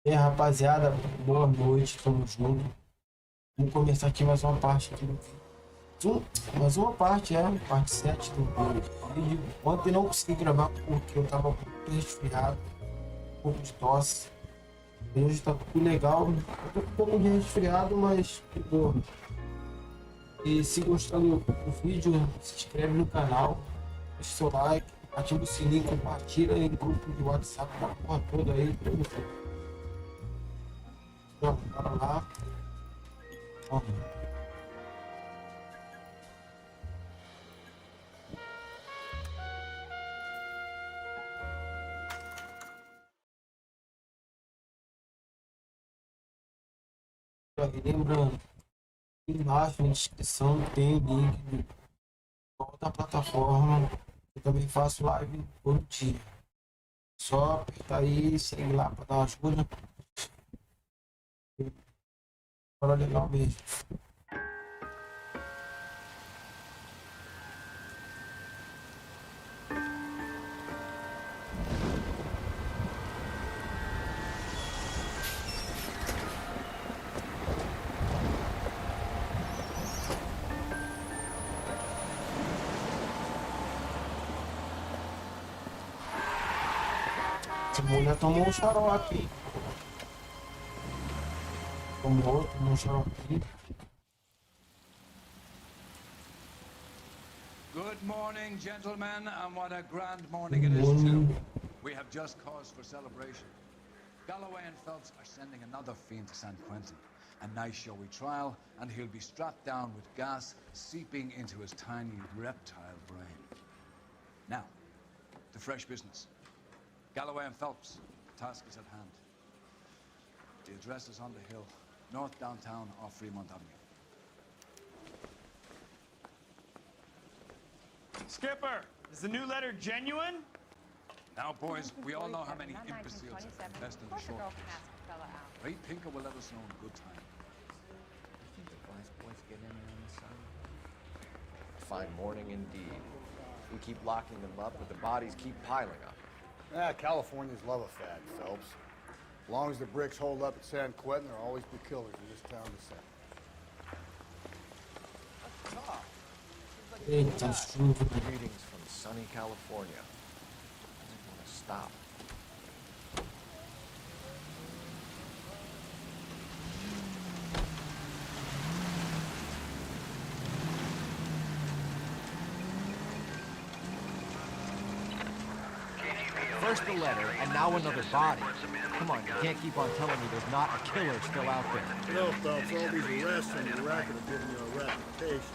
E aí, rapaziada, boa noite, tamo junto. Vamos começar aqui mais uma parte aqui do mais uma parte, parte 7 do vídeo. Ontem não consegui gravar porque eu tava um pouco resfriado, um pouco de tosse. Hoje tá tudo legal, eu tô com um pouco de resfriado, mas de boa. E se gostou do vídeo, se inscreve no canal, deixa seu like, ativa o sininho, compartilha em grupo de WhatsApp, da porra toda aí, tudo. Então, bora lá. Ó, lembrando, embaixo na descrição tem o link de outra plataforma. Eu também faço live todo dia. Só apertar aí e segue lá para dar uma ajuda. Fala legal mesmo. Essa mulher tomou um xarope. Tomou um xarope. Good morning, gentlemen, and what a grand morning it is too. We have just cause for celebration. Galloway and Phelps are sending another fiend to San Quentin. A nice showy trial, and he'll be strapped down with gas seeping into his tiny reptile brain. Now, to fresh business. Galloway and Phelps, task is at hand. The address is on the hill, north downtown off Fremont Avenue. Skipper, is the new letter genuine? Now, boys, we all know how many imbeciles have confessed in the short case. Ray Pinker will let us know in good time. You think the glass boys get in there on the sun? Fine morning indeed. We keep locking them up, but the bodies keep piling up. Californians love a fad, Phelps. As long as the bricks hold up at San Quentin, there'll always be killers in this town to send. Eita, chuva. Greetings from sunny California. Doesn't want to stop. First the letter, and now another body. Come on, you can't keep on telling me there's not a killer still out there. You know, Phelps, all these arrests and the racket have given you a reputation.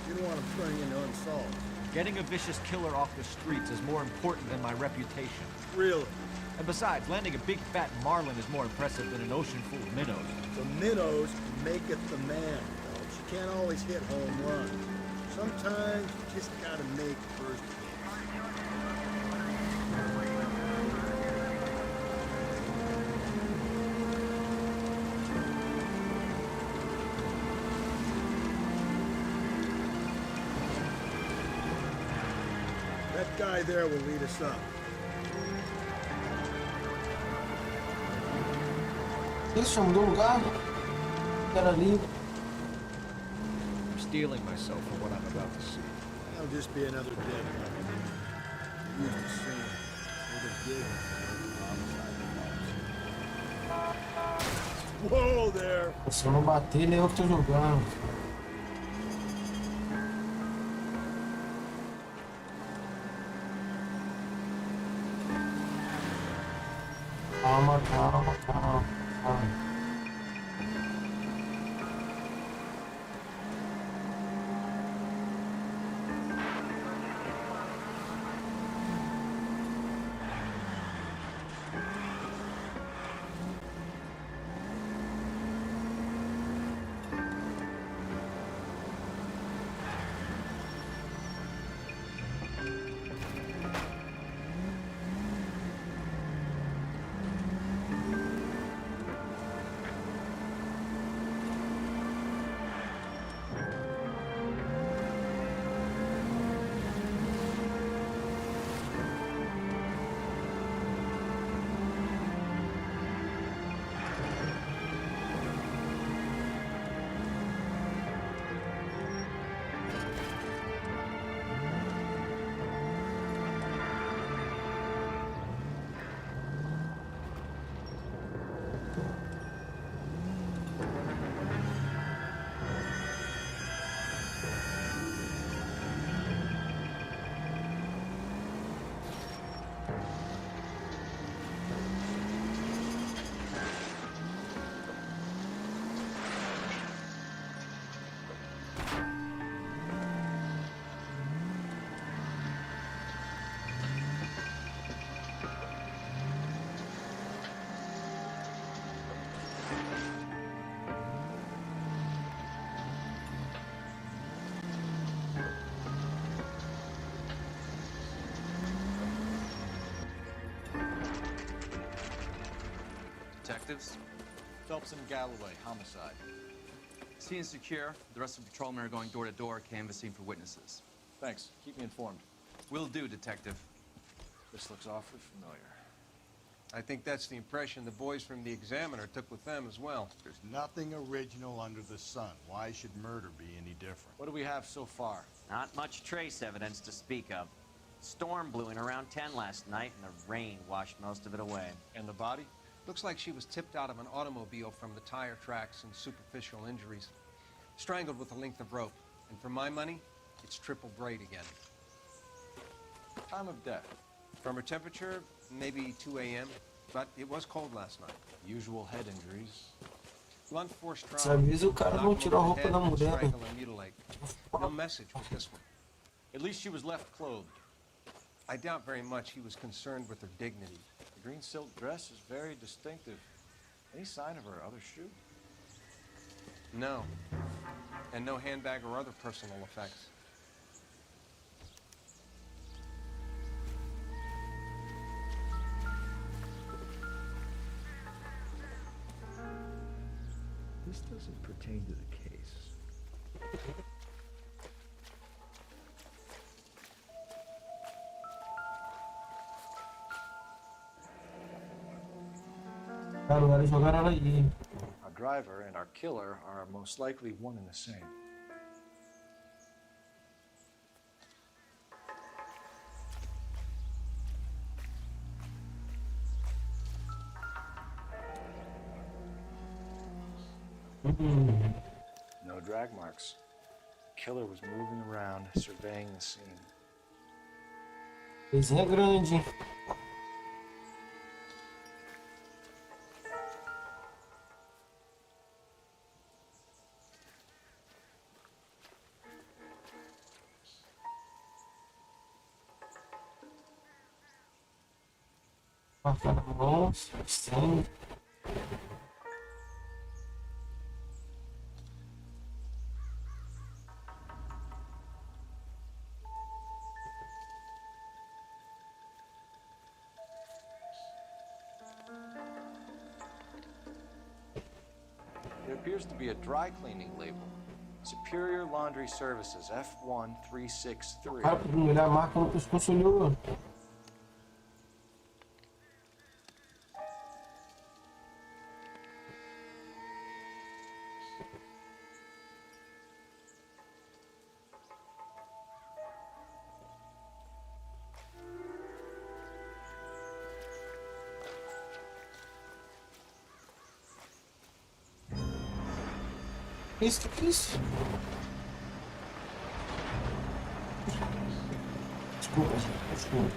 You don't want to turn into unsolved. Getting a vicious killer off the streets is more important than my reputation. Really? And besides, landing a big fat marlin is more impressive than an ocean full of minnows. The minnows maketh the man, Phelps. You can't always hit home runs. Sometimes you just gotta make first hits. That guy there will lead us up. Isso, mudou o lugar? Era ali. I'm steeling myself for what I'm about to see. That'll just be another dead body. Used to sing with a dig. Whoa there! Se eu não bater, nem eu que tô jogando. Calma, calma, calma, calma. Detectives? Phelps and Galloway, homicide. Scene is secure. The rest of the patrolmen are going door to door, canvassing for witnesses. Thanks. Keep me informed. Will do, Detective. This looks awfully familiar. I think that's the impression the boys from the Examiner took with them as well. There's nothing original under the sun. Why should murder be any different? What do we have so far? Not much trace evidence to speak of. Storm blew in around 10 last night, and the rain washed most of it away. And the body? Looks like she was tipped out of an automobile from the tire tracks and superficial injuries. Strangled with a length of rope. And for my money, it's triple braid again. Time of death? From her temperature, maybe 2 a.m., but it was cold last night. Usual head injuries. Blunt force trauma. Você avisa o cara não tirar a roupa da mulher. Strangle and mutilate. No message with this one. At least she was left clothed. I doubt very much he was concerned with her dignity. The green silk dress is very distinctive. Any sign of her other shoe? No. And no handbag or other personal effects. This doesn't pertain to the case. Cara, o cara jogaram ela aí. Our driver and our killer are most likely one and the same. No drag marks. Killer was moving around, surveying the scene. Coisinha grande. Marca na mão, sim. There appears to be a dry cleaning label. Superior Laundry Services, F1363. Cara, pra mulher a marca no pescoço olhou. Isso, que isso? Desculpa, desculpa.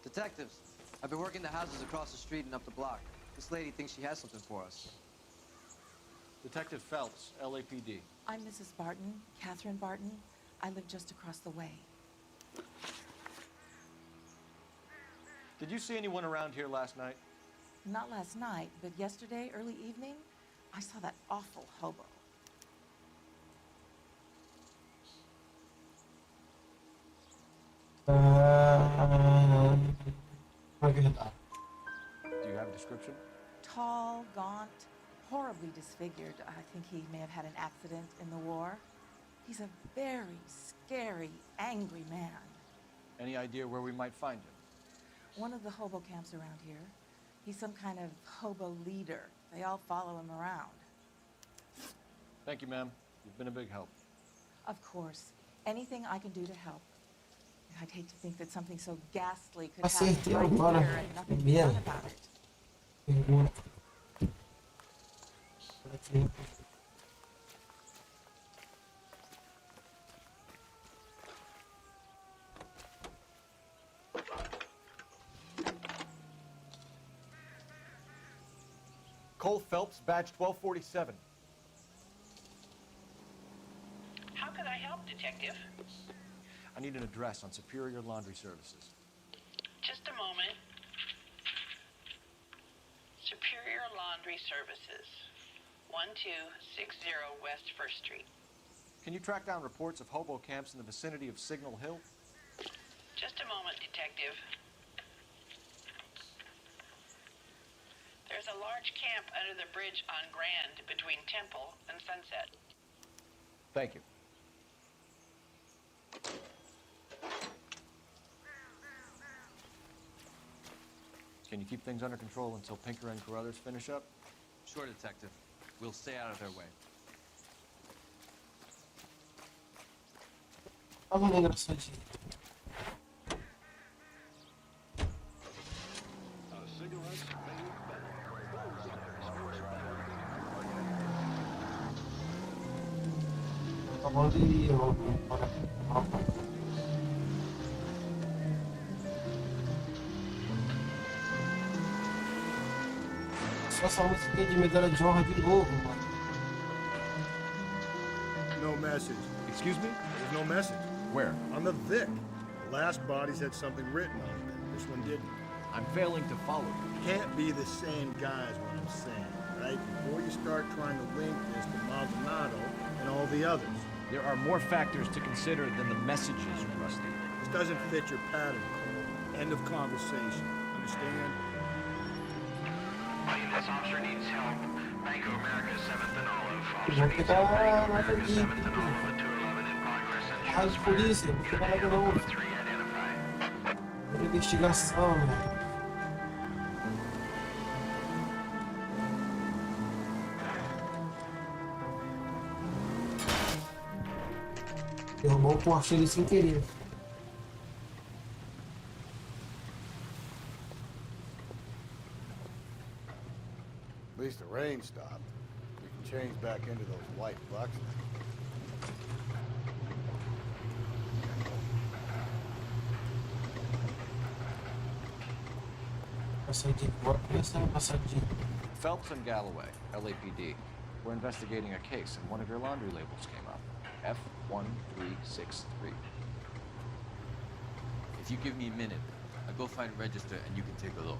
Detectives, I've been working the houses across the street and up the block. This lady thinks she has something for us. Detective Phelps, LAPD. I'm Mrs. Barton, Catherine Barton. I live just across the way. Did you see anyone around here last night? Not last night, but yesterday, early evening, I saw that awful hobo. É verdade. Do you have a description? Tall, gaunt, horribly disfigured. I think he may have had an accident in the war. He's a very scary, angry man. Any idea where we might find him? One of the hobo camps around here. He's some kind of hobo leader. They all follow him around. Thank you, ma'am. You've been a big help. Of course, anything I can do to help. I'd hate to think that something so ghastly could happen Acertei right agora. here and nothing be Primeira done about it. pergunta. Aqui. Cole Phelps, badge 1247. can I help, Detective? I need an address on Superior Laundry Services. Just a moment. Superior Laundry Services, 1260 West 1st Street. Can you track down reports of hobo camps in the vicinity of Signal Hill? Just a moment, Detective. There's a large camp under the bridge on Grand between Temple and Sunset. Thank you. Can you keep things under control until Pinker and Carruthers finish up? Sure, Detective. We'll stay out of their way. Tá muito engraçadinho. Acabou de só essa música de medalha de honra de novo, mano. No message. Excuse me? There's no message. Where? On the Vic. The last bodies had something written on them. This one didn't. I'm failing to follow you. Can't be the same guy is what I'm saying, right? Before you start trying to link this to Maldonado and all the others. There are more factors to consider than the messages, Rusty. This doesn't fit your pattern, Cole. End of conversation. Understand? This officer needs help. Bank of America, 7th and Olive. Vou Officer needs pegar help. Bank of nada America, de 7th and Olive, 211 in progress. And raio de polícia, vou pegar nada não. 3 identified. Investigação, né? Derrubou o Porsche ali sem querer. At least the rain stopped. We can change back into those white bucks now. Passadinho, bora começar a passadinho. Phelps and Galloway, LAPD, were investigating a case and one of your laundry labels came up. F1363. If you give me a minute, I'll go find register and you can take a look.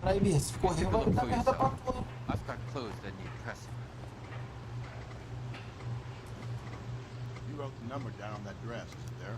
Aí, Bia, se correr, vai dar merda pra porra. I've got clothes that need pressing. You wrote the number down on that dress, is it there?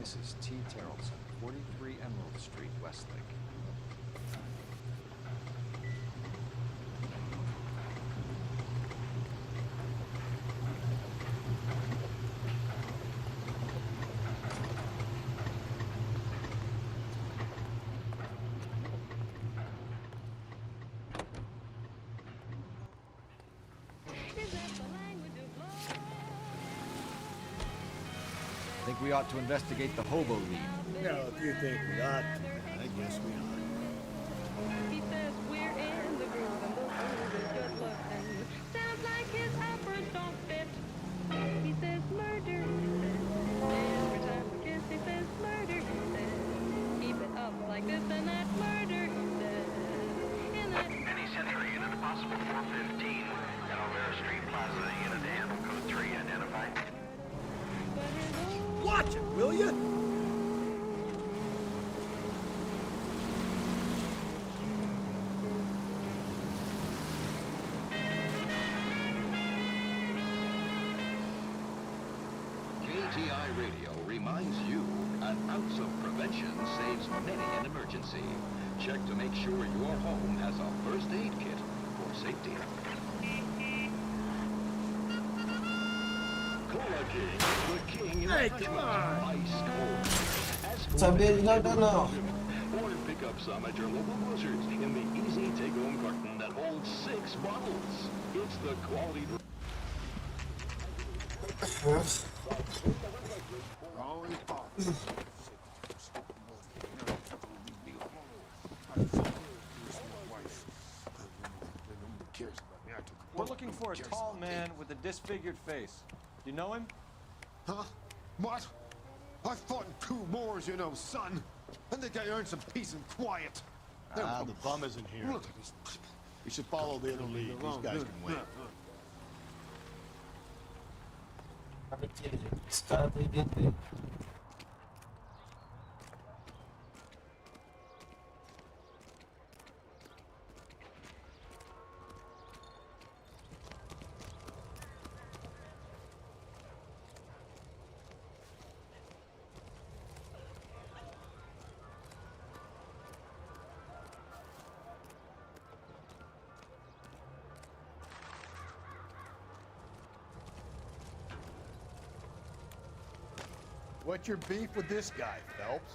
Mrs. T. Terrellson, 43 Emerald Street, Westlake. I think we ought to investigate the hobo lead. No, if you think we ought to, I guess we ought. He says we're in the groove and the food is good looking. Sounds like his operas don't fit. He says murder, he says. Every time we kiss, he says murder, he says. Keep it up like this and that, murder, he says. And that... Penny Century, and a possible 415. NOIRE Street Plaza, unit handle code 3, identify. Watch it, will you? KTI Radio reminds you, an ounce of prevention saves many an emergency. Check to make sure your home has a first aid kit for safety. Cola King, the king in Hey, the come on! ice cold. Ask for Sabia it de nada não. or pick up some at your local grocers in the easy take-home carton that holds 6 bottles. It's the quality. We're looking for a tall man with a disfigured face. You know him? Huh? What? I fought in 2 wars, you know, son. I think I earned some peace and quiet. The bum isn't here. Look at these people. We should follow the other lead. These guys can wait. Esse cara tá aí dentro dele. What's your beef with this guy, Phelps?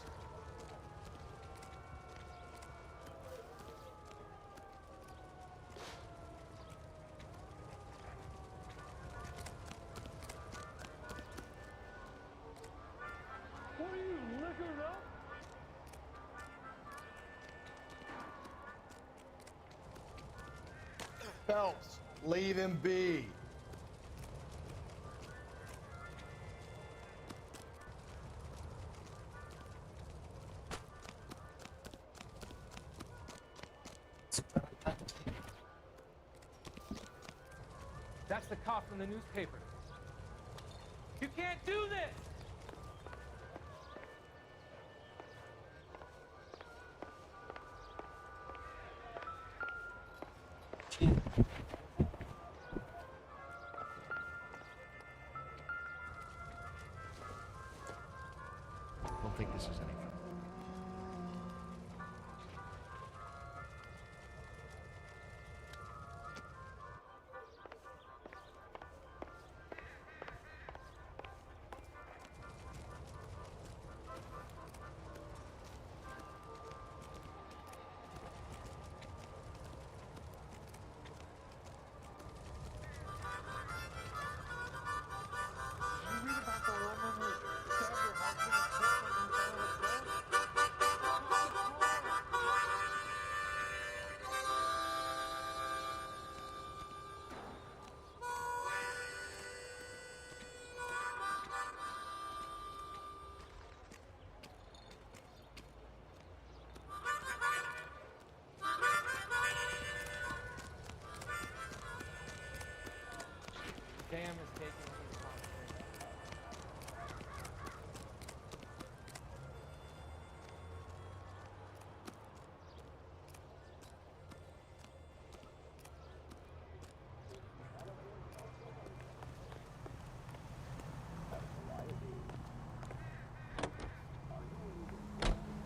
What are you, liquored up? Phelps, leave him be. That's the cop from the newspaper. You can't do this! Don't think this is anything. Dam is taking over the conversation.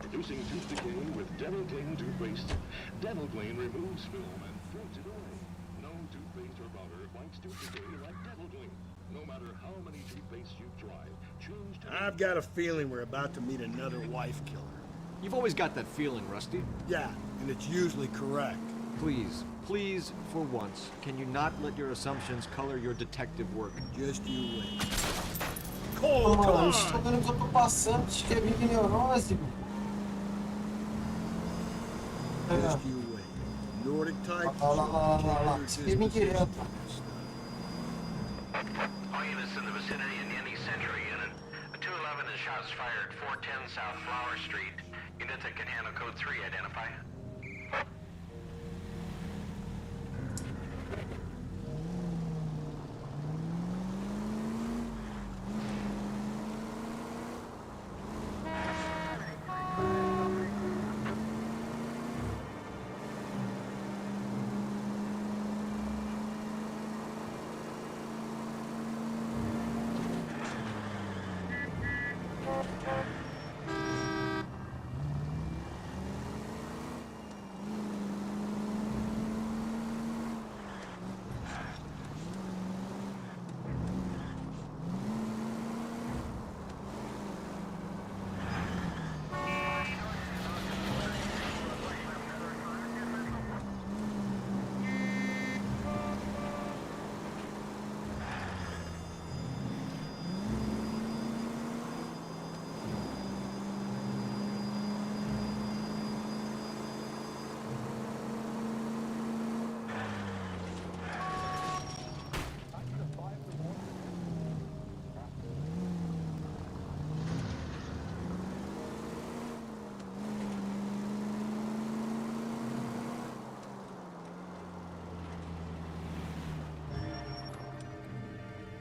Reducing tooth decay with Dental Clean toothpaste. Dental Clean removes film and floats it away. No toothpaste or powder fights tooth decay like Dental Clean. No matter how many toothpastes you've tried, choose to... I've got a feeling we're about to meet another wife killer. You've always got that feeling, Rusty. Yeah, and it's usually correct. Please, please, for once, can you not let your assumptions color your detective work? Just you wait. Pô, mano, eles estão vendo o que eu tô passando, diz que é vive neurose, mano. Just you wait. Nordic type. Lá. Escreve direto. All units in the vicinity in any Century unit. A 211 is shots fired 410 South Flower Street. Unit that can handle code 3, identify.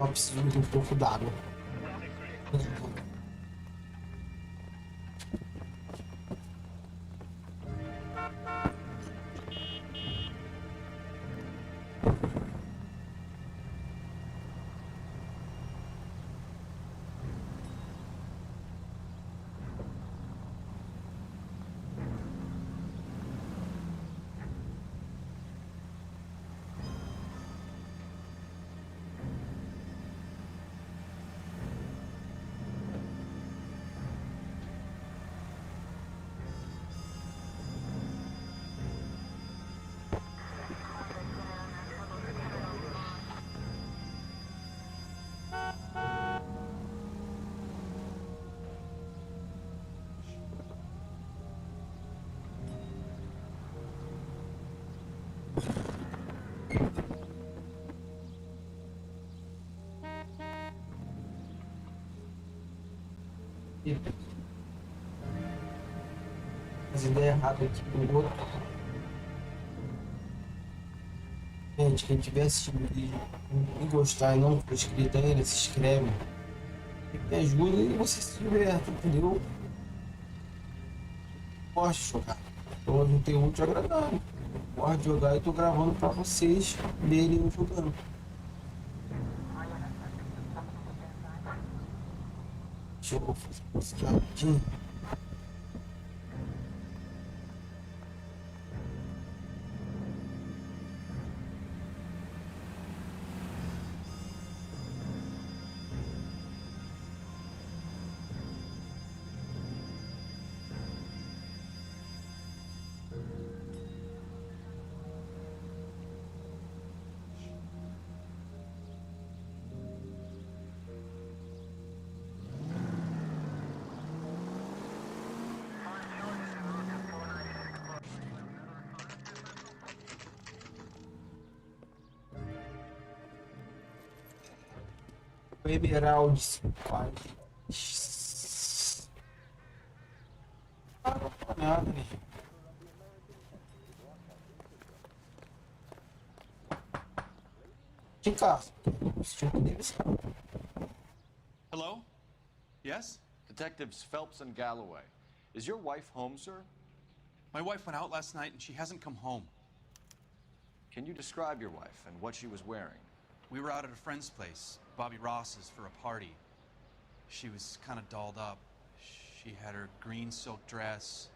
Só preciso de um pouco d'água. As ideias erradas aqui do outro. Gente, quem tiver assistindo o vídeo e gostar e não for inscrito ainda, se inscreve. Me ajuda e você se diverte, entendeu? Gosto de jogar. Então hoje um conteúdo agradável. Gosto de jogar e tô gravando pra vocês verem eu jogando. Deixa eu fazer isso aqui rapidinho. O Emerald pai. Não nada, né? De casa. Hello? Yes? Detectives Phelps and Galloway. Is your wife home, sir? My wife went out last night and she hasn't come home. Can you describe your wife and what she was wearing? We were out at a friend's place, Bobby Ross's, for a party. She was kind of dolled up. She had her green silk dress,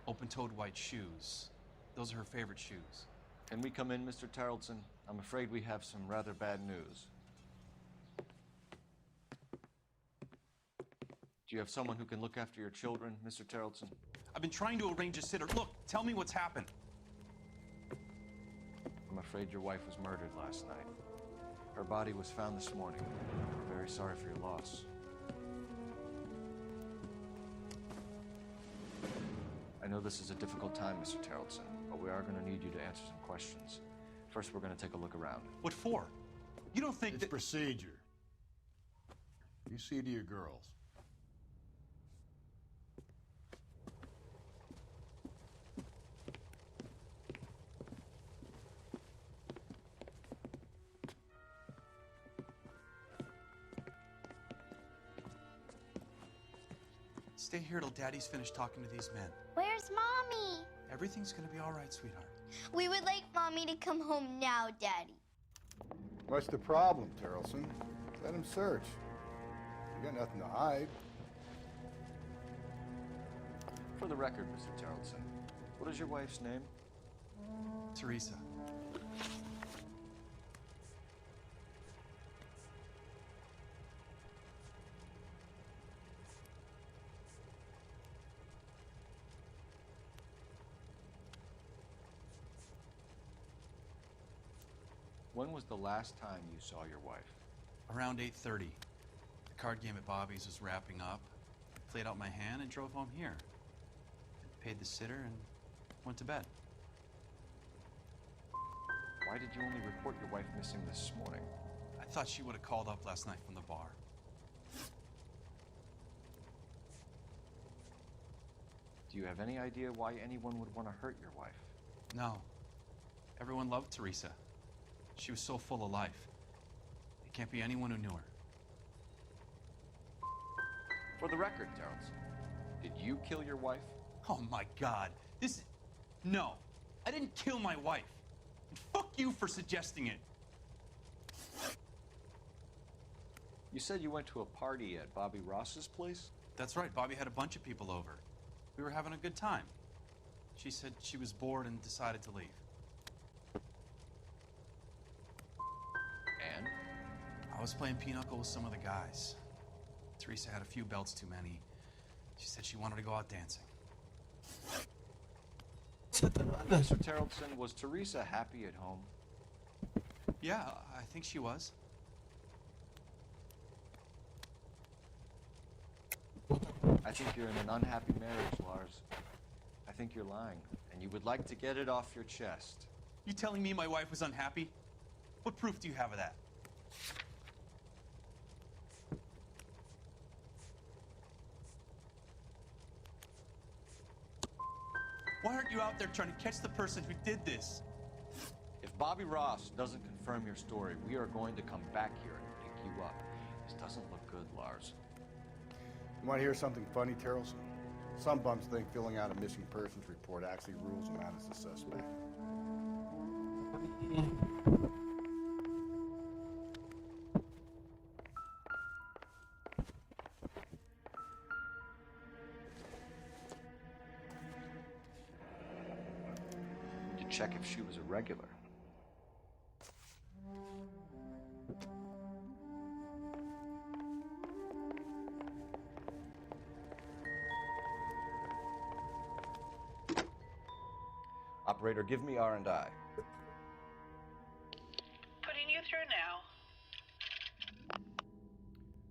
open-toed white shoes. Those are her favorite shoes. Can we come in, Mr. Tarleton? I'm afraid we have some rather bad news. Do you have someone who can look after your children, Mr. Tarleton? I've been trying to arrange a sitter. Look, tell me what's happened. I'm afraid your wife was murdered last night. Her body was found this morning. I'm very sorry for your loss. I know this is a difficult time, Mr. Tarleton, but we are going to need you to answer some questions. First, we're going to take a look around. What for? You don't think It's that... procedure. You see to your girls. Stay here till Daddy's finished talking to these men. Where's Mommy? Everything's gonna be all right, sweetheart. We would like Mommy to come home now, Daddy. What's the problem, Tarleton? Let him search. You got nothing to hide. For the record, Mr. Tarleton, what is your wife's name? Teresa. When was the last time you saw your wife? Around 8:30. The card game at Bobby's was wrapping up. I played out my hand and drove home here. Paid the sitter and went to bed. Why did you only report your wife missing this morning? I thought she would have called up last night from the bar. Do you have any idea why anyone would want to hurt your wife? No. Everyone loved Teresa. She was so full of life. They Can't be anyone who knew her. For the record, Terrence, did you kill your wife? Oh my God. No, I didn't kill my wife. And fuck you for suggesting it. You said you went to a party at Bobby Ross's place? That's right, Bobby had a bunch of people over. We were having a good time. She said she was bored and decided to leave. And? I was playing pinochle with some of the guys. Teresa had a few belts too many. She said she wanted to go out dancing. Mr. Terrelson, was Teresa happy at home? Yeah, I think she was. I think you're in an unhappy marriage, Lars. I think you're lying, and you would like to get it off your chest. You telling me my wife was unhappy? What proof do you have of that? Why aren't you out there trying to catch the person who did this? If Bobby Ross doesn't confirm your story, we are going to come back here and pick you up. This doesn't look good, Lars. You want to hear something funny, Terrelson? Some bums think filling out a missing persons report actually rules them out as a suspect. To check if she was a regular. Operator, give me R&I. Putting you through now.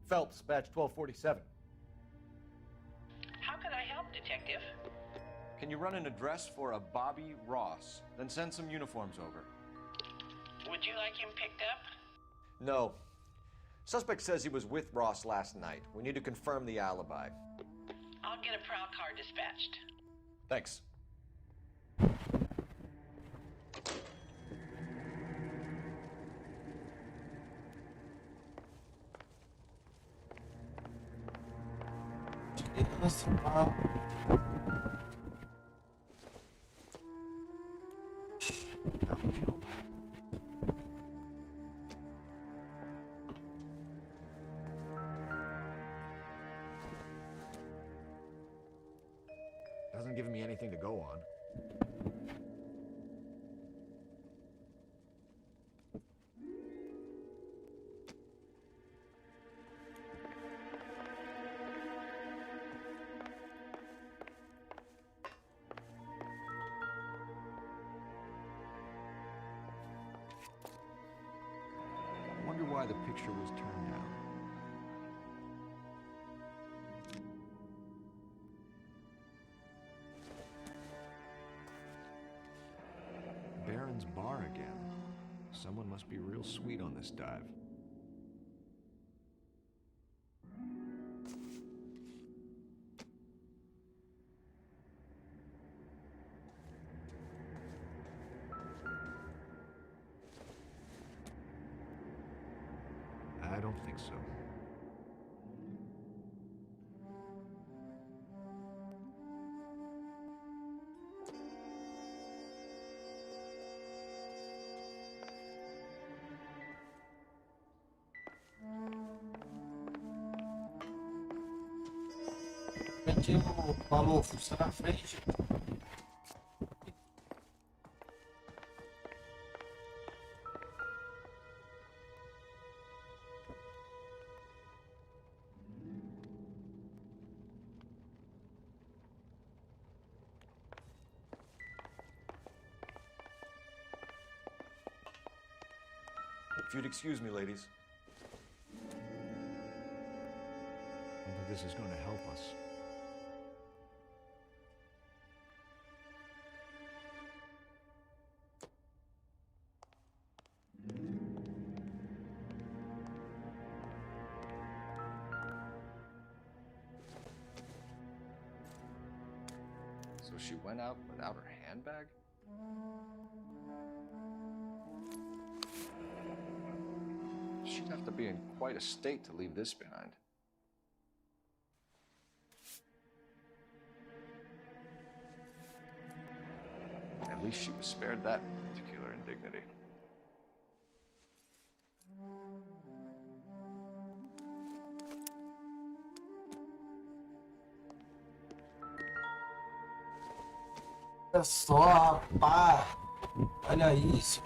Phelps, batch 1247. How can I help, Detective? Can you run an address for a Bobby Ross, then send some uniforms over? Would you like him picked up? No. Suspect says he was with Ross last night. We need to confirm the alibi. I'll get a prowl car dispatched. Thanks. Doesn't give me anything to go on. I wonder why the picture was turned down. Baron's bar again. Someone must be real sweet on this dive. I don't think so. O falou, fuça na frente. If you'd excuse me, ladies. I don't think this is going to help us. So she went out without her handbag? She She'd have to be in quite a state to leave this behind. At least she was spared that particular indignity. Olha só, rapaz. Olha isso.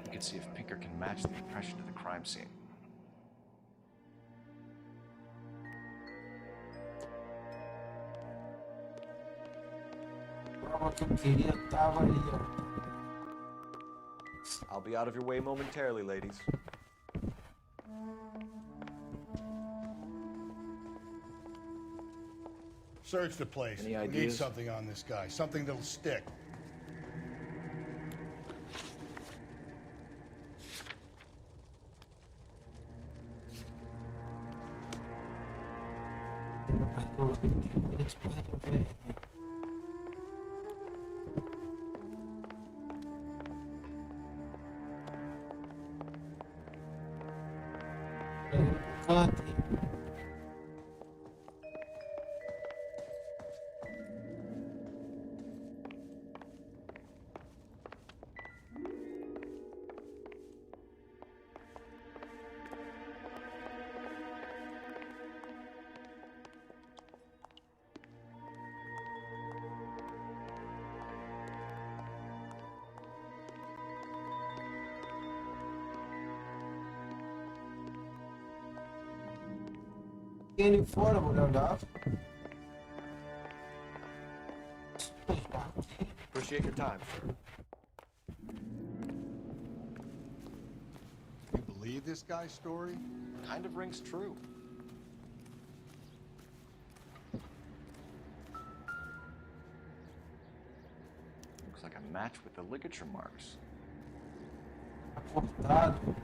We can see if Pinker can match the impression of the crime scene. A prova que eu queria tava ali, ó. I'll be out of your way momentarily, ladies. Search the place. Any We need ideas? something on this guy. Something that'll stick. Ele fora, vou andar. Appreciate your time, sir. You believe this guy's story? Kind of rings true. Looks like a match with the ligature marks. Cortado.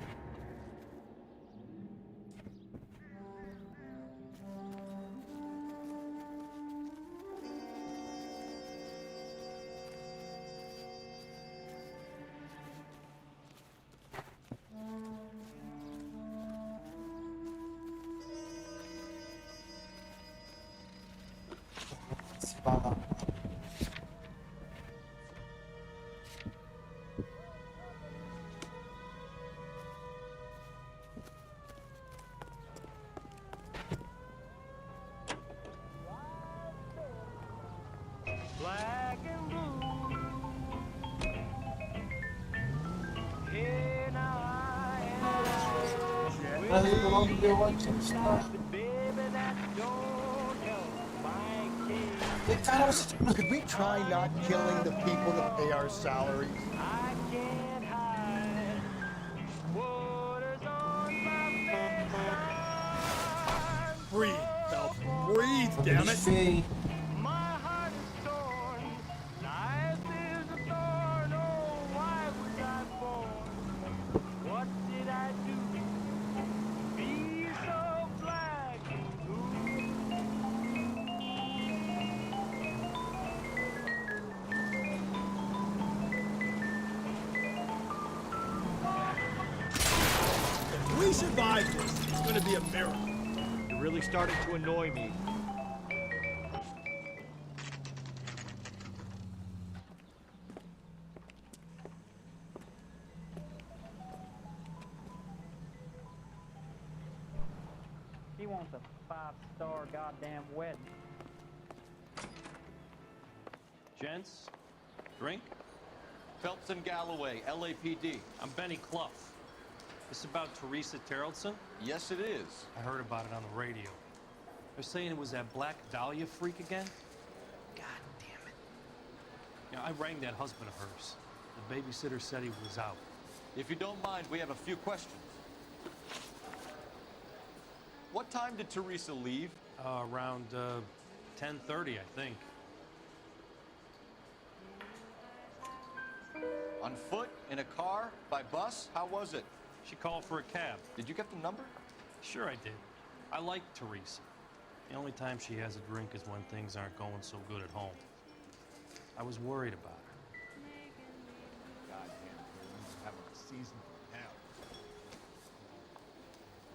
Black and blue. Here now I am. Baby, that don't help my case. Could we try not killing the people that pay our salaries? I can't hide water's on my face. Breathe, Phelps. Breathe, damn it. My heart is torn. Life is a thorn. Oh, why was I born? What did I do to be so black and If we survive this, it's gonna be a miracle. You're really starting to annoy me. He wants a 5-star goddamn wedding. Gents, drink? Phelps and Galloway, LAPD. I'm Benny Clough. This about Teresa Terrellson? Yes, it is. I heard about it on the radio. They're saying it was that Black Dahlia freak again? God damn it. You know, I rang that husband of hers. The babysitter said he was out. If you don't mind, we have a few questions. What time did Teresa leave? Around 10:30, I think. On foot? In a car? By bus? How was it? She called for a cab. Did you get the number? Sure I did. I like Teresa. The only time she has a drink is when things aren't going so good at home. I was worried about her. Goddamn, season from hell.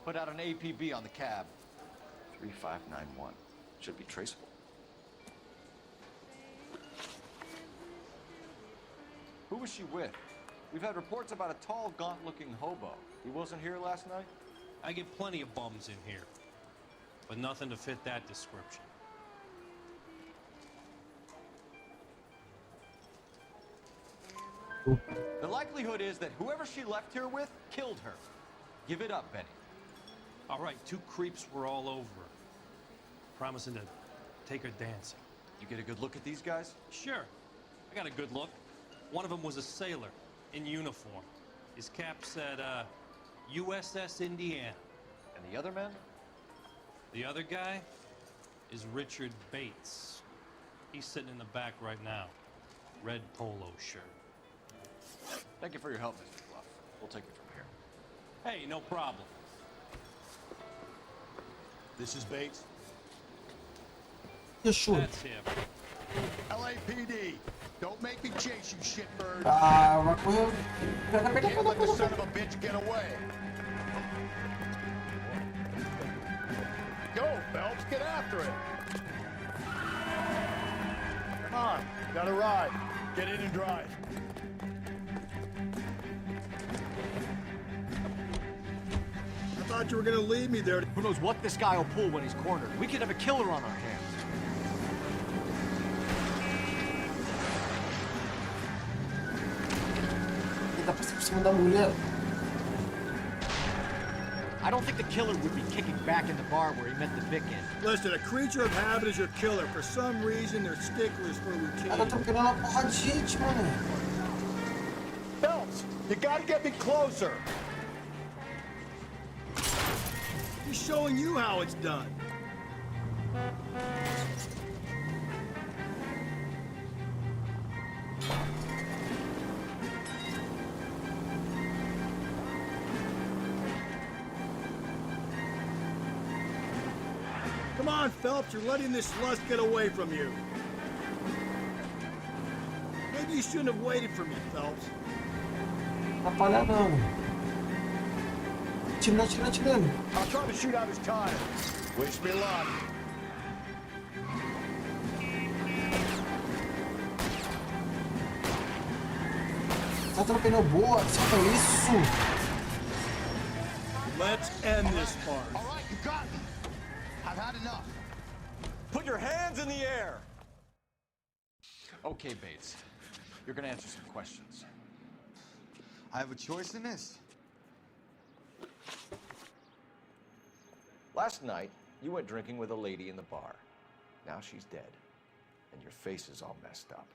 Put out an APB on the cab. 3591. Should be traceable. Who was she with? We've had reports about a tall, gaunt-looking hobo. He wasn't here last night? I get plenty of bums in here, but nothing to fit that description. The likelihood is that whoever she left here with killed her. Give it up, Benny. All right, 2 creeps were all over her, promising to take her dancing. You get a good look at these guys? Sure. I got a good look. One of them was a sailor in uniform. His cap said, USS Indiana. And the other man? The other guy is Richard Bates. He's sitting in the back right now. Red polo shirt. Thank you for your help, Mr. Bluff. We'll take it from here. Hey, no problem. This is Bates. Yeah, sure. That's him. LAPD, don't make me chase you, shitbird. Vai correr. Can't let the son of a bitch get away. Go, Phelps, get after it. Come on, got a ride. Get in and drive. I thought you were gonna leave me there. Who knows what this guy will pull when he's cornered? We could have a killer on our hands. Ele tá por cima da mulher. I don't think the killer would be kicking back in the bar where he met the Vic in. Listen, a creature of habit is your killer. For some reason, they're sticklers for routine. Ela tá pegando uma porra de gente, mano. Phelps, you gotta get me closer. He's showing you how it's done. Come on, Phelps, you're letting this lust get away from you. Maybe you shouldn't have waited for me, Phelps. Tá falhando, não. Atirando. I'll try to shoot out his tire. Wish me luck. Tá trocando pneu boa, solta isso. Let's end this part. All right, you got me. I've had enough. Put your hands in the air. Okay, Bates. You're gonna answer some questions. I have a choice in this. Last night, you went drinking with a lady in the bar. Now she's dead, and your face is all messed up.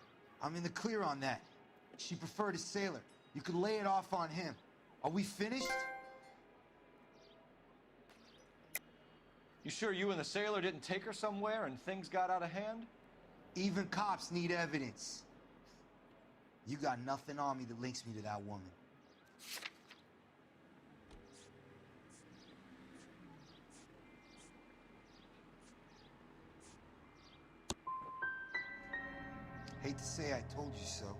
I'm in the clear on that. She preferred a sailor. You could lay it off on him. Are we finished? You sure you and the sailor didn't take her somewhere and things got out of hand? Even cops need evidence. You got nothing on me that links me to that woman. Hate to say I told you so.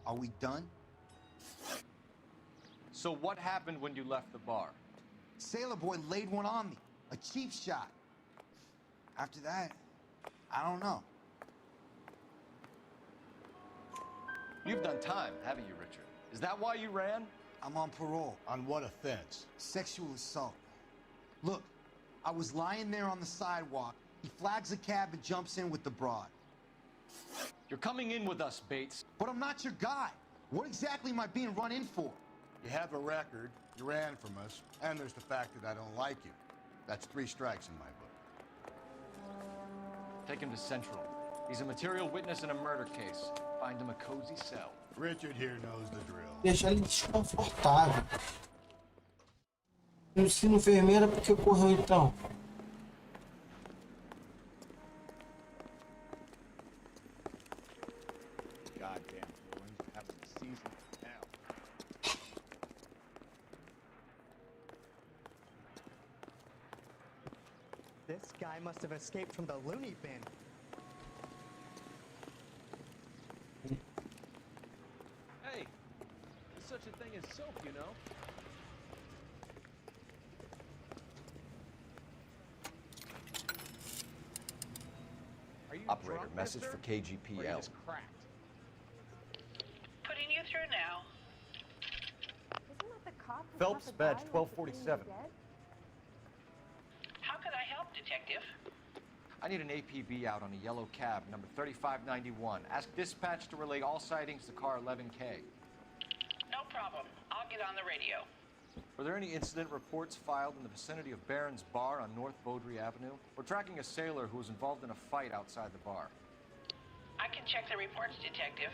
Are we done? So what happened when you left the bar? Sailor boy laid one on me. A cheap shot. After that, I don't know. You've done time, haven't you, Richard? Is that why you ran? I'm on parole. On what offense? Sexual assault. Look, I was lying there on the sidewalk. He flags a cab and jumps in with the broad. You're coming in with us, Bates. But I'm not your guy. What exactly am I being run in for? You have a record, you ran from us, and there's the fact that I don't like you. That's 3 strikes in my book. Take him to Central. He's a material witness in a murder case. Find him a cozy cell. Richard here knows the drill. Deixar ele desconfortável. No ensino enfermeira, por que correu então? Goddamn ruins, have some season now. This guy must have escaped from the loony bin. Hey, this such a thing as soap, you know. Are you Operator, drunk, message mister? for KGPL. Or you just cracked? Putting you through now. Isn't that the cop who Phelps, shot the guy badge who was pretending to 1247. be dead? How can I help, Detective? I need an APB out on a yellow cab, number 3591. Ask dispatch to relay all sightings to car 11K. No problem. I'll get on the radio. Were there any incident reports filed in the vicinity of Barron's Bar on North Beaudry Avenue? We're tracking a sailor who was involved in a fight outside the bar. I can check the reports, Detective.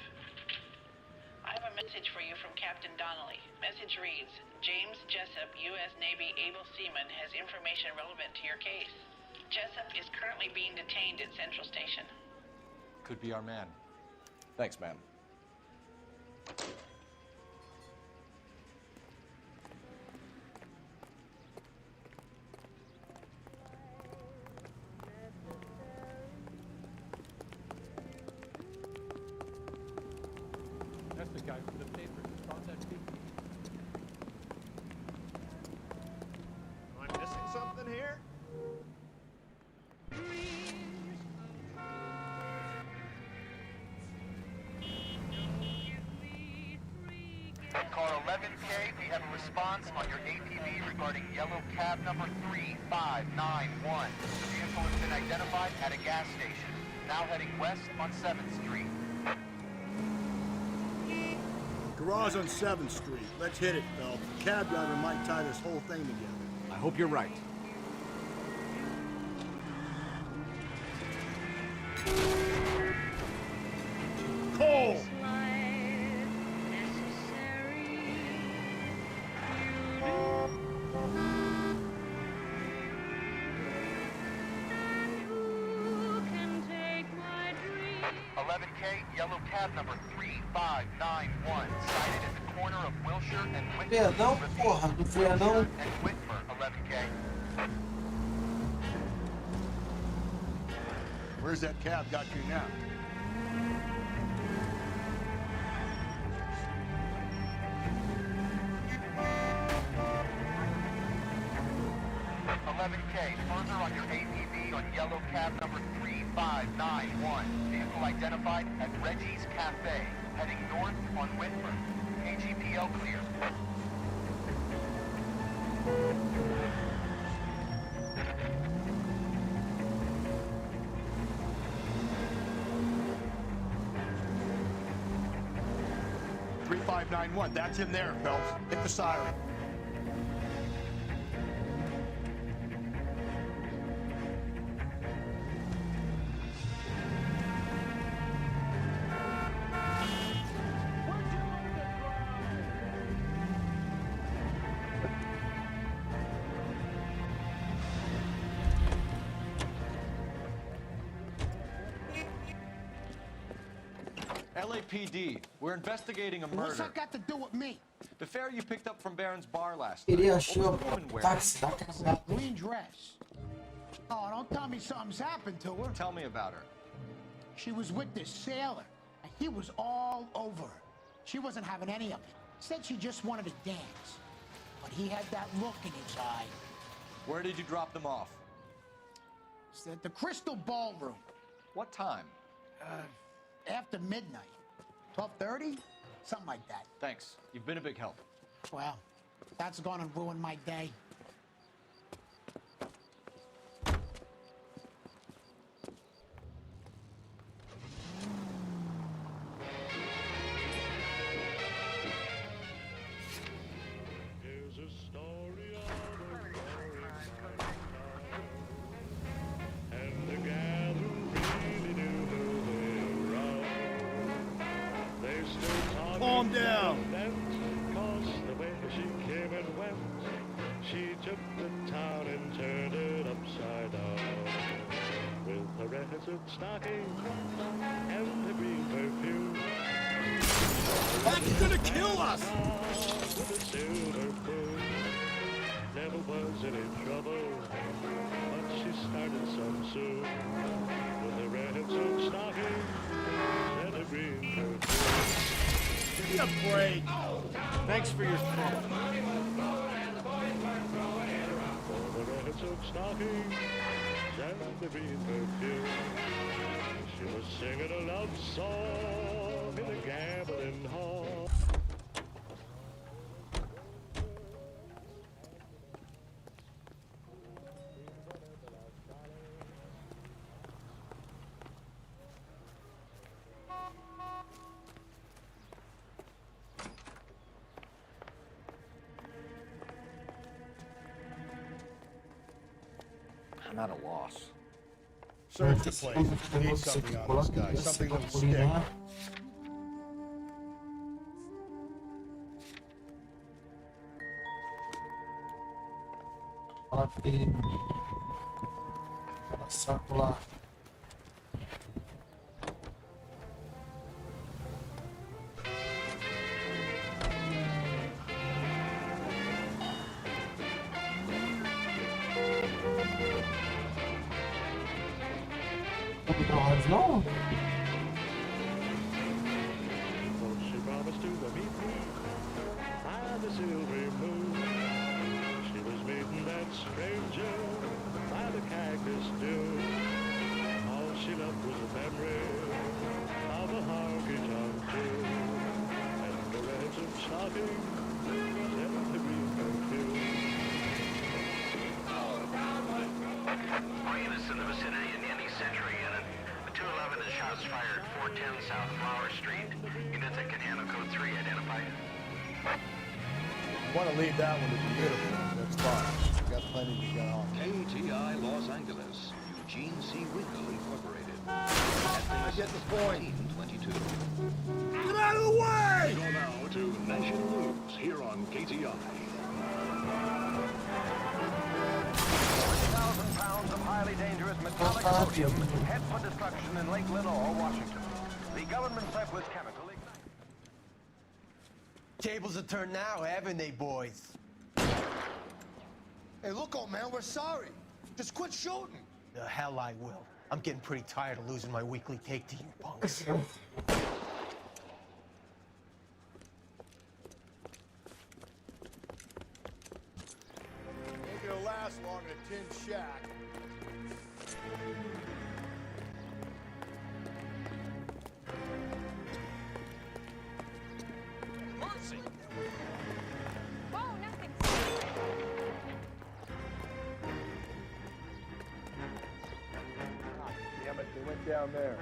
I have a message for you from Captain Donnelly. Message reads, James Jessup, U.S. Navy able seaman, has information relevant to your case. Jessup is currently being detained at Central Station. Could be our man. Thanks, ma'am. That's the guy from the paper. Contact people. Am I missing something here? Car 11K, we have a response on your APB regarding yellow cab number 3591. The vehicle has been identified at a gas station, now heading west on 7th Street. Garage on 7th Street. Let's hit it, Phelps. The cab driver might tie this whole thing together. I hope you're right. Cole! 11K, yellow cab number 3591, sighted at the corner of Wilshire and Whitmer. Perdão, porra, não foi a não? And Whitmer, 11K. Where's that cab got you now? Further on your APB on yellow cab number 3591. Vehicle identified at Reggie's Cafe, heading north on Whitmer. KGPL clear. .3591. That's him there, Phelps. Hit the siren. LAPD, we're investigating a murder. What's that got to do with me? The fare you picked up from Barron's Bar last night. Ele What achou was the woman wearing? táxi da casa. Green dress. Oh, don't tell me something's happened to her. Tell me about her. She was with this sailor, and he was all over her. She wasn't having any of it. Said she just wanted to dance. But he had that look in his eye. Where did you drop them off? It's at the Crystal Ballroom. What time? After midnight. 12:30? Something like that. Thanks. You've been a big help. Well, that's gonna ruin my day. Here's a story of a and the gal who really knew her way around. They still talk. Calm down. Cause the way she came and went, she took the town and turned it upside down. With her red stocking and the green perfume. That's gonna kill us! With a silver spoon, never was any trouble, but she started some soon. With a red silk stocking and a green perfume. Give me a break. Thanks for your phone. For the red silk stockings and the green perfume. She was singing a love song in a gambling hall. I'm at a loss. Search the place. Need something on this guy. Something that'll stick. Saco lá. Não? She promised to meet me by the silvery moon. She was meeting that stranger by the cactus dune. All she loved was a memory of a honky-tonk tune and the red silk stockings and the green perfume. All units in the vicinity in any Century unit. 211 is shots fired, 410 South Flower Street. Units at Canano Code 3 identified. You want to leave that one to be beautiful. That's fine. We've got plenty to get on. KTI Los Angeles, Eugene C. Winkle Incorporated. I get the point. 22. Get out of the way! Go now to National News here on KTI. 1,000 pounds of highly dangerous metallic sodium head for destruction in Lake Lenore, Washington. The government said was chemical ignited. Tables have turned now, haven't they, boys? Hey, look, old man, we're sorry. Just quit shooting. The hell I will. I'm getting pretty tired of losing my weekly take to you punks. Ain't gonna last long in a tin shack. Mercy! Whoa, nothing. Damn it, they went down there.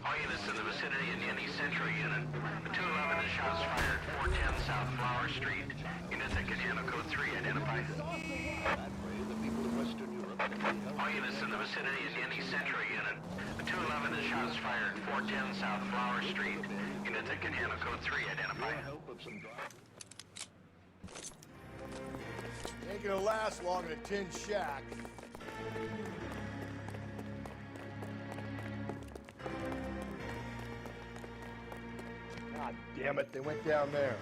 All units in the vicinity in any Century unit. 211 is shots fired, 410 South Flower Street. Units at Canano Code 3 identified. All units in the vicinity in any Century unit. 211 is shots fired, 410 South Flower Street. Units at Canano Code 3 identified. Ain't gonna last long in a tin shack. God damn it, they went down there.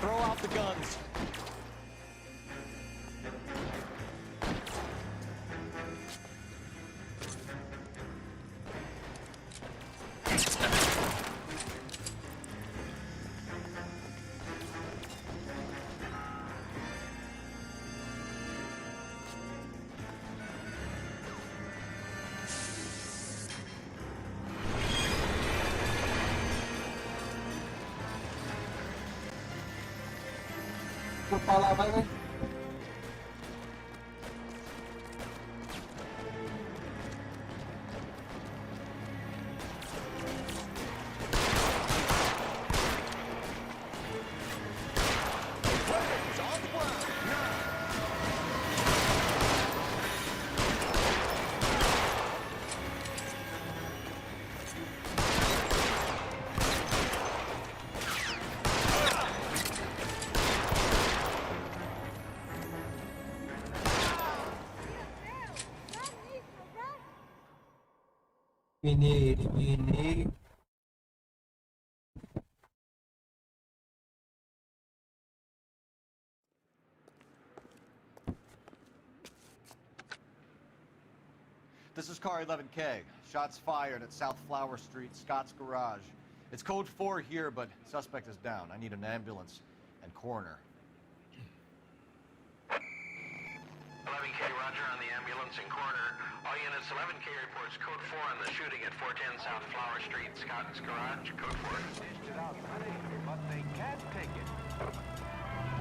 Throw out the guns. foi pra lá, vai. Eliminei. This is car 11K. Shots fired at South Flower Street, Scott's Garage. It's code 4 here, but suspect is down. I need an ambulance and coroner. 11K, roger on the ambulance and coroner. All units, 11K reports code 4 on the shooting at 410 South Flower Street, Scott's Garage. Code 4. Dished it out plenty, but they can't take it.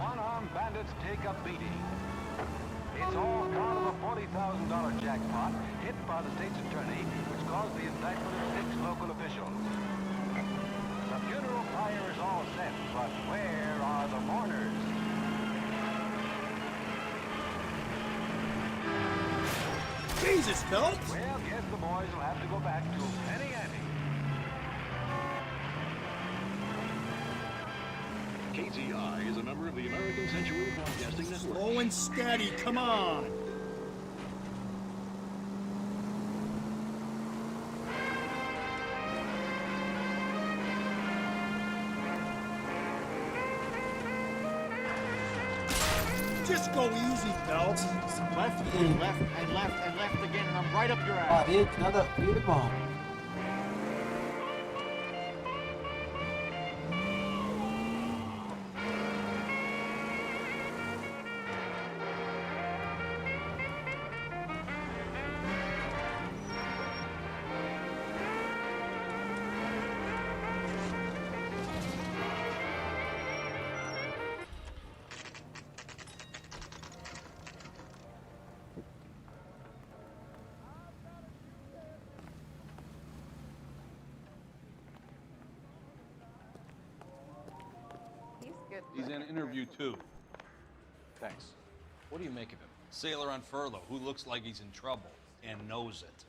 One-armed bandits take a beating. It's all part of a $40,000 jackpot hit by the state's attorney, which caused the indictment of 6 local officials. The funeral pyre is all set, but where are the mourners? Jesus, Phelps! Well, guess the boys will have to go back to Penny Ante. KTI is a member of the American Century Broadcasting Network. Slow and steady, come on! Just go easy, Phelps. Left and left and left and left again, and I'm right up your ass. Parede, nada a ver, irmão. He's in interview 2. Thanks. What do you make of him? Sailor on furlough who looks like he's in trouble and knows it.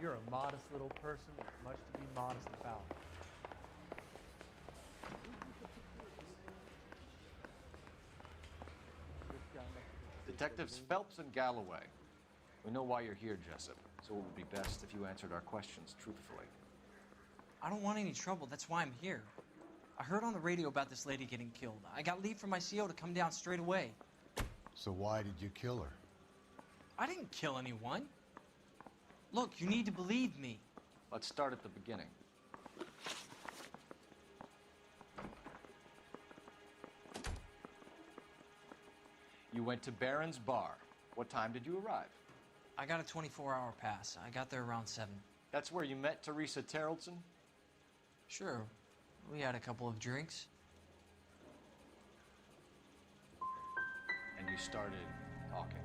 You're a modest little person with much to be modest about. Detectives Phelps and Galloway. We know why you're here, Jessup, so it would be best if you answered our questions truthfully. I don't want any trouble. That's why I'm here. I heard on the radio about this lady getting killed. I got leave from my CO to come down straight away. So why did you kill her? I didn't kill anyone. Look, you need to believe me. Let's start at the beginning. You went to Barron's Bar. What time did you arrive? I got a 24-hour pass. I got there around 7. That's where you met Teresa Terrellson? Sure. We had a couple of drinks. And you started talking.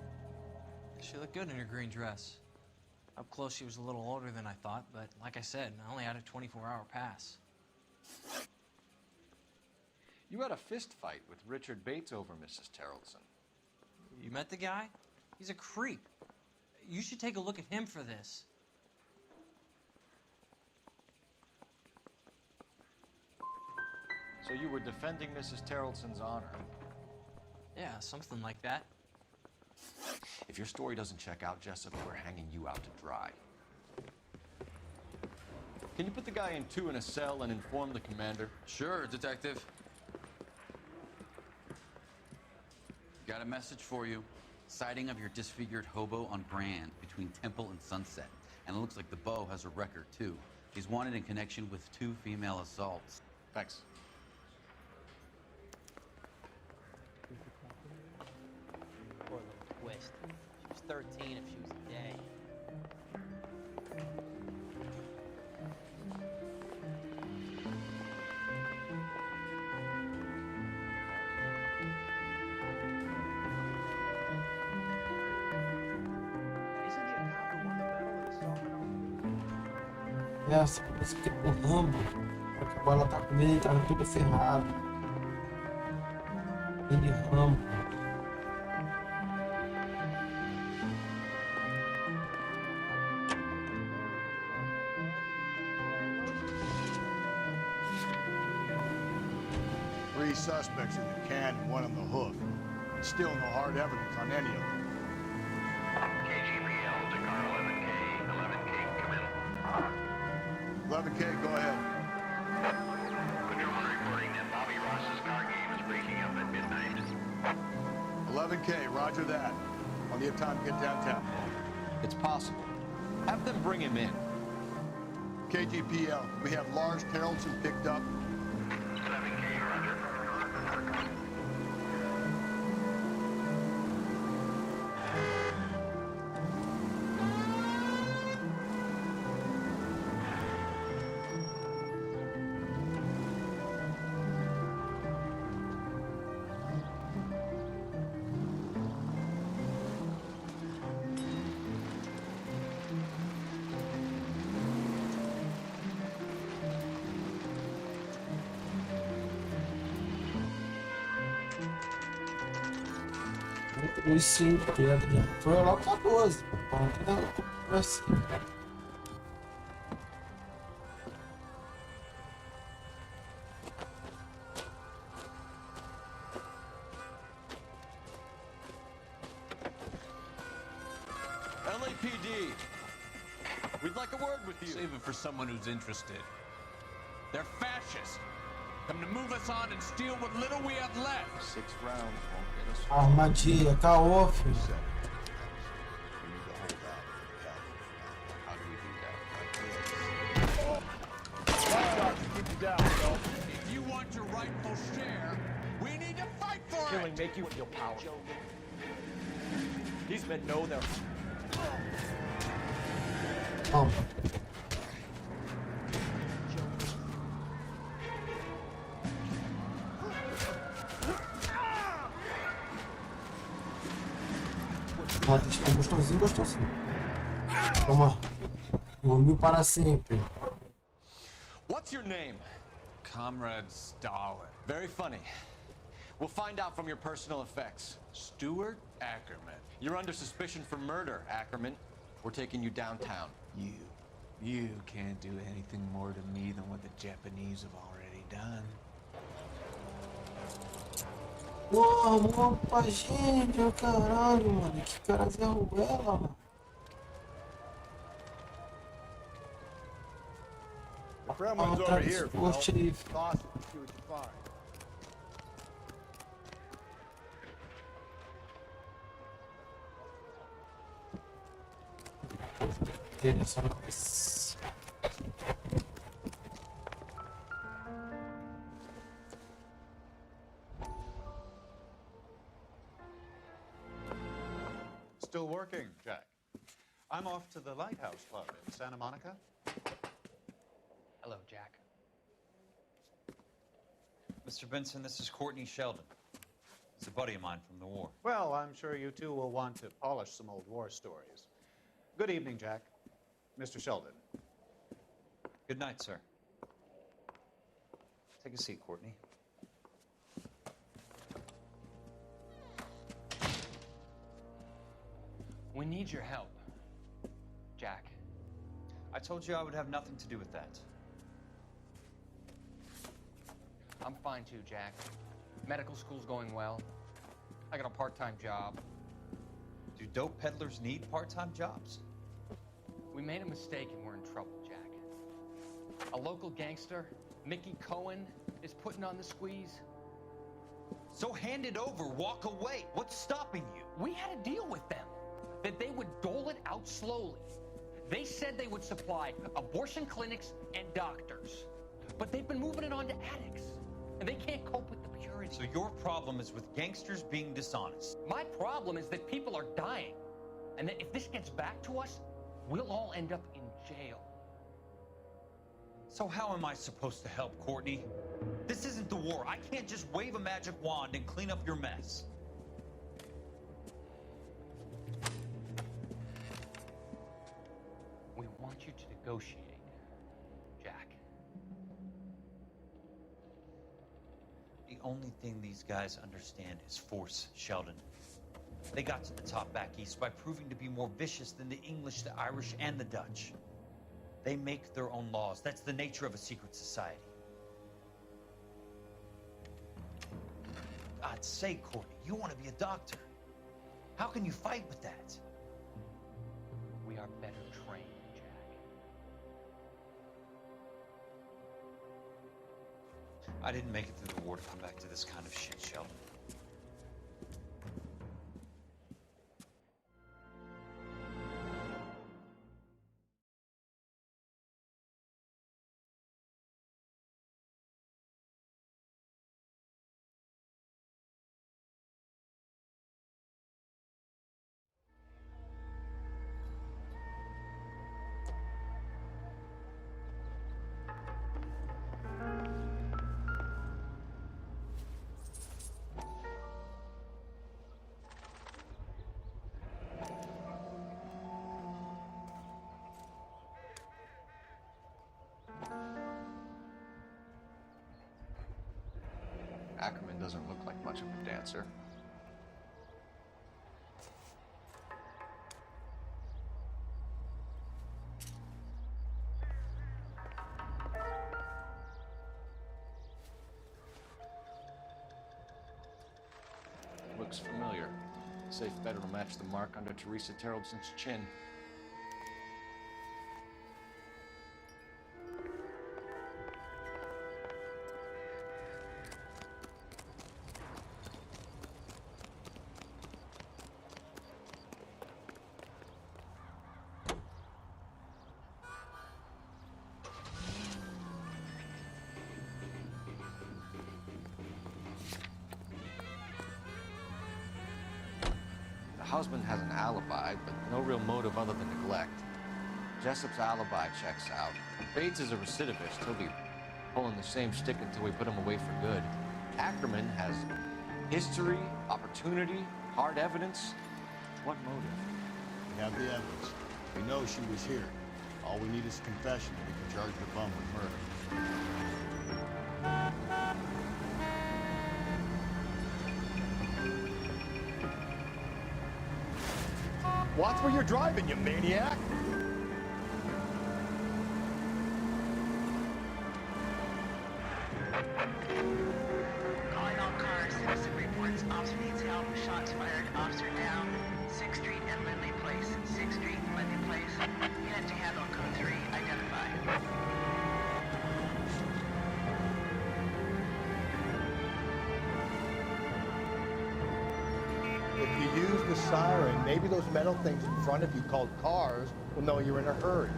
She looked good in her green dress. Up close, she was a little older than I thought, but like I said, I only had a 24-hour pass. You had a fist fight with Richard Bates over Mrs. Terrellson. You met the guy? He's a creep. You should take a look at him for this. So you were defending Mrs. Terrellson's honor? Yeah, something like that. If your story doesn't check out, Jessup, we're hanging you out to dry. Can you put the guy in 2 in a cell and inform the commander? Sure, Detective. Got a message for you. Sighting of your disfigured hobo on Grand between Temple and Sunset. And it looks like the beau has a record, too. He's wanted in connection with 2 female assaults. Thanks. Poor little twist. She was 13 if she was a day. Essa música é do Rambo. A bola tá com ele, tá tudo ferrado. Ele Rambo. Three suspects in the can and one on the hook. Still no hard evidence on any of them. KGPL to car 11K. 11K, come in. 11K, go ahead. Patrolman reporting that Bobby Ross's car game is breaking up at midnight. 11K, roger that. I'll need time to get downtown. It's possible. Have them bring him in. KGPL, we have Lars Carrollson picked up. 11K, roger. Os 5 pedras. Foi logo pra 12. Ponto assim. LAPD. We'd like a word with you. Save it for someone who's interested. They're fascists. Come to move us on and steal what little we have left. 6 rounds won't get us. Armadilha, caô, filho. We need to hold out. How do we do that? Keep you down, Phil. If you want your rightful share, we need to fight for Killing it. make you feel powerful. These men know they're... Vamos. Ah, gostosinho, gostosinho. Toma. Dormiu para sempre. What's your name? Comrade Stalin. Very funny. We'll find out from your personal effects. Stuart Ackerman. You're under suspicion for murder, Ackerman. We're taking you downtown. You can't do anything more to me than what the Japanese have already done. Porra, mano, pra gente, ô caralho, mano. Que cara Zé Ruela, mano. The friend one's over here, Phil. Toss it, Toss it and see what you find. Still working, Jack. I'm off to the Lighthouse Club in Santa Monica. Hello, Jack. Mr. Benson, this is Courtney Sheldon. He's a buddy of mine from the war. Well, I'm sure you two will want to polish some old war stories. Good evening, Jack. Mr. Sheldon. Good night, sir. Take a seat, Courtney. We need your help, Jack. I told you I would have nothing to do with that. I'm fine too, Jack. Medical school's going well. I got a part-time job. Do dope peddlers need part-time jobs? We made a mistake and we're in trouble, Jack. A local gangster, Mickey Cohen, is putting on the squeeze. So hand it over, walk away. What's stopping you? We had a deal with them that they would dole it out slowly. They said they would supply abortion clinics and doctors, but they've been moving it on to addicts, and they can't cope with the purity. So your problem is with gangsters being dishonest. My problem is that people are dying, and that if this gets back to us, we'll all end up in jail. So how am I supposed to help, Courtney? This isn't the war. I can't just wave a magic wand and clean up your mess. We want you to negotiate, Jack. The only thing these guys understand is force, Sheldon. They got to the top back east by proving to be more vicious than the English, the Irish, and the Dutch. They make their own laws. That's the nature of a secret society. God's sake, Courtney, you want to be a doctor. How can you fight with that? We are better trained, Jack. I didn't make it through the war to come back to this kind of shit, Sheldon. Ackerman doesn't look like much of a dancer. Looks familiar. Safe bet it'll match the mark under Teresa Terrelson's chin. The husband has an alibi, but no real motive other than neglect. Jessup's alibi checks out. Bates is a recidivist. He'll be pulling the same stick until we put him away for good. Ackerman has history, opportunity, hard evidence. What motive? We have the evidence. We know she was here. All we need is a confession, and we can charge the bum with murder. Watch where you're driving, you maniac! Calling all cars, citizen reports, officer detail, shots fired, officer down, 6th Street and Lindley Place. 6th Street and Lindley Place. Unit to handle code 3, identify. If you use the siren, maybe those metal things in front of you called cars will know you're in a hurry.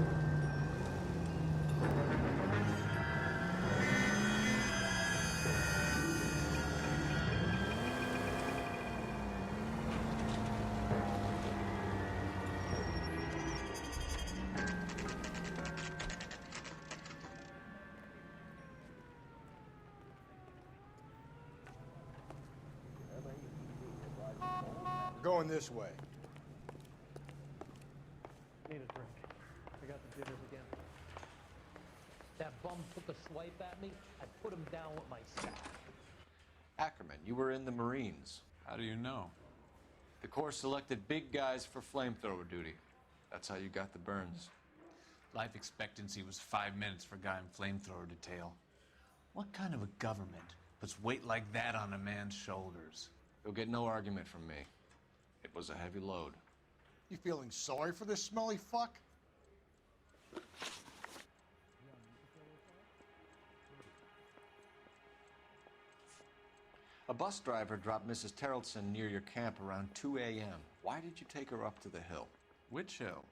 We're going this way. Need a drink. I got the jitters again. That bum took a swipe at me. I put him down with my staff. Ackerman, you were in the Marines. How do you know? The Corps selected big guys for flamethrower duty. That's how you got the burns. Life expectancy was 5 minutes for a guy in flamethrower detail. What kind of a government puts weight like that on a man's shoulders? You'll get no argument from me. It was a heavy load. You feeling sorry for this smelly fuck? A bus driver dropped Mrs. Terrelson near your camp around 2 a.m. Why did you take her up to the hill? Which hill?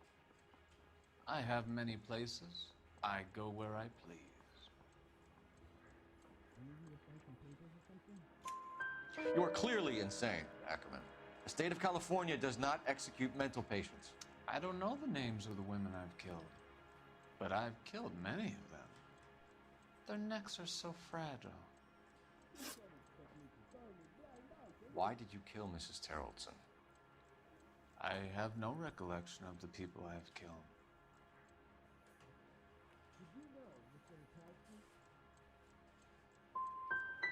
I have many places. I go where I please. You are clearly insane, Ackerman. The state of California does not execute mental patients. I don't know the names of the women I've killed, but I've killed many of them. Their necks are so fragile. Why did you kill Mrs. Terrelson? I have no recollection of the people I have killed.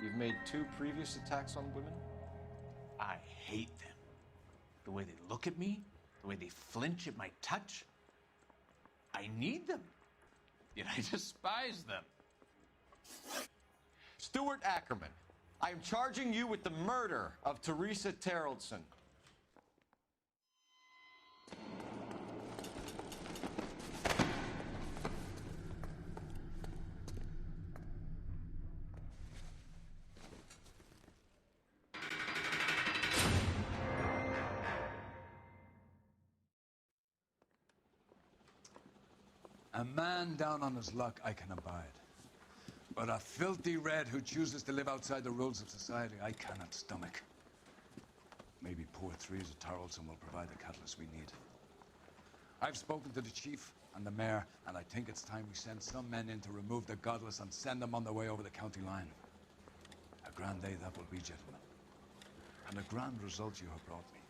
You've made 2 previous attacks on women? I hate them. The way they look at me, the way they flinch at my touch. I need them, yet I despise them. Stuart Ackerman, I am charging you with the murder of Teresa Terrelson. A man down on his luck I can abide. But a filthy red who chooses to live outside the rules of society, I cannot stomach. Maybe poor Teresa Terrelson will provide the catalyst we need. I've spoken to the chief and the mayor, and I think it's time we send some men in to remove the godless and send them on their way over the county line. A grand day that will be, gentlemen. And a grand result you have brought me.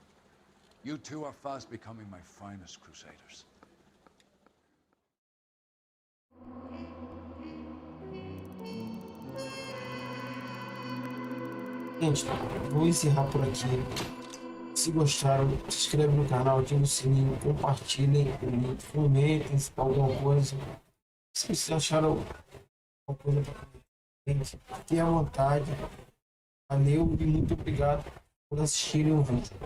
You two are fast becoming my finest crusaders. Gente, vou encerrar por aqui. Se gostaram, se inscreve no canal, ativa o sininho, compartilhem, comentem alguma coisa. Se vocês acharam alguma coisa para gente, fiquem à vontade. Valeu e muito obrigado por assistirem o vídeo.